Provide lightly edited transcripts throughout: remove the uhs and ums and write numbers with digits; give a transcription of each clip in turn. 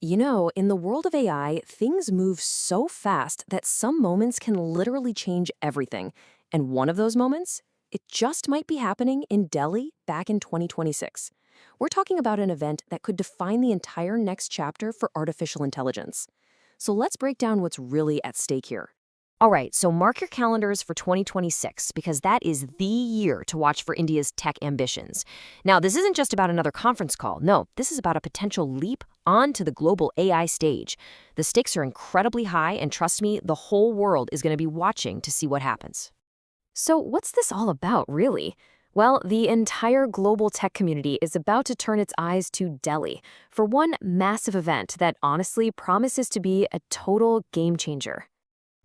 In the world of AI, things move so fast that some moments can literally change everything. And one of those moments, it just might be happening in Delhi back in 2026. We're talking about an event that could define the entire next chapter for artificial intelligence. So let's break down what's really at stake here. All right, so mark your calendars for 2026 because that is the year to watch for India's tech ambitions. Now, this isn't just about another conference call. No, this is about a potential leap onto the global AI stage. The stakes are incredibly high, and trust me, the whole world is going to be watching to see what happens. So, what's this all about, really? Well, the entire global tech community is about to turn its eyes to Delhi for one massive event that honestly promises to be a total game changer.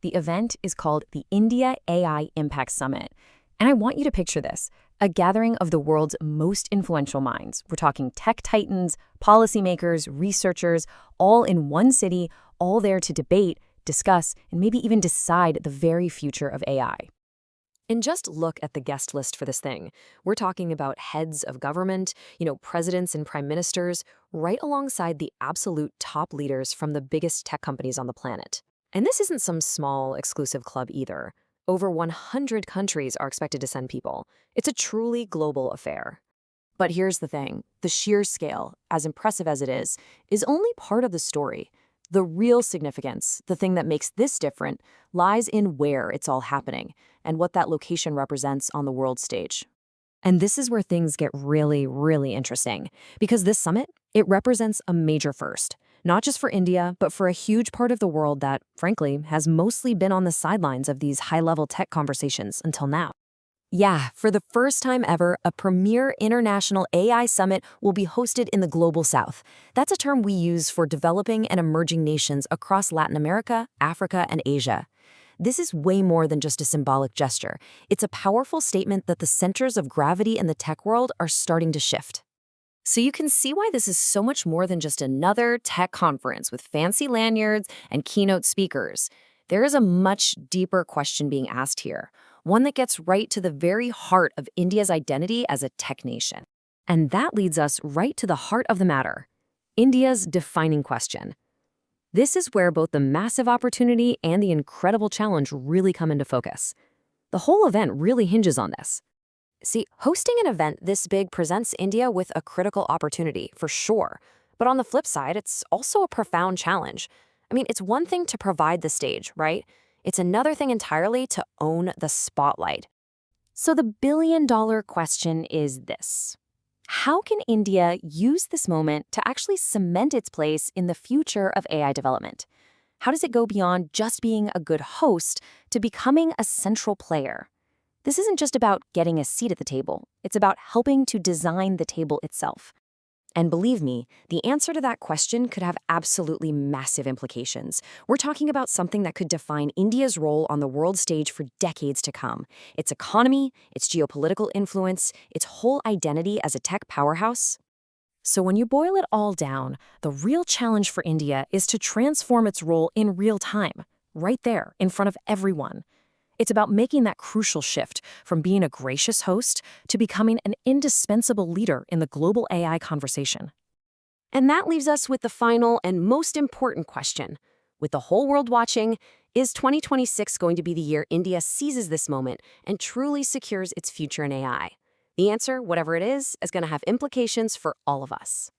The event is called the India AI Impact Summit. And I want you to picture this, a gathering of the world's most influential minds. We're talking tech titans, policymakers, researchers, all in one city, all there to debate, discuss, and maybe even decide the very future of AI. And just look at the guest list for this thing. We're talking about heads of government, presidents and prime ministers, right alongside the absolute top leaders from the biggest tech companies on the planet. And this isn't some small, exclusive club either. Over 100 countries are expected to send people. It's a truly global affair. But here's the thing. The sheer scale, as impressive as it is only part of the story. The real significance, the thing that makes this different, lies in where it's all happening and what that location represents on the world stage. And this is where things get really, really interesting. Because this summit, it represents a major first. Not just for India, but for a huge part of the world that, frankly, has mostly been on the sidelines of these high-level tech conversations until now. Yeah, for the first time ever, a premier international AI summit will be hosted in the Global South. That's a term we use for developing and emerging nations across Latin America, Africa, and Asia. This is way more than just a symbolic gesture. It's a powerful statement that the centers of gravity in the tech world are starting to shift. So you can see why this is so much more than just another tech conference with fancy lanyards and keynote speakers. There is a much deeper question being asked here, one that gets right to the very heart of India's identity as a tech nation. And that leads us right to the heart of the matter, India's defining question. This is where both the massive opportunity and the incredible challenge really come into focus. The whole event really hinges on this. See, hosting an event this big presents India with a critical opportunity, for sure. But on the flip side, it's also a profound challenge. It's one thing to provide the stage, right? It's another thing entirely to own the spotlight. So the billion-dollar question is this. How can India use this moment to actually cement its place in the future of AI development? How does it go beyond just being a good host to becoming a central player? This isn't just about getting a seat at the table. It's about helping to design the table itself. And believe me, the answer to that question could have absolutely massive implications. We're talking about something that could define India's role on the world stage for decades to come. Its economy, its geopolitical influence, its whole identity as a tech powerhouse. So when you boil it all down, the real challenge for India is to transform its role in real time, right there, in front of everyone. It's about making that crucial shift from being a gracious host to becoming an indispensable leader in the global AI conversation. And that leaves us with the final and most important question. With the whole world watching, is 2026 going to be the year India seizes this moment and truly secures its future in AI? The answer, whatever it is going to have implications for all of us.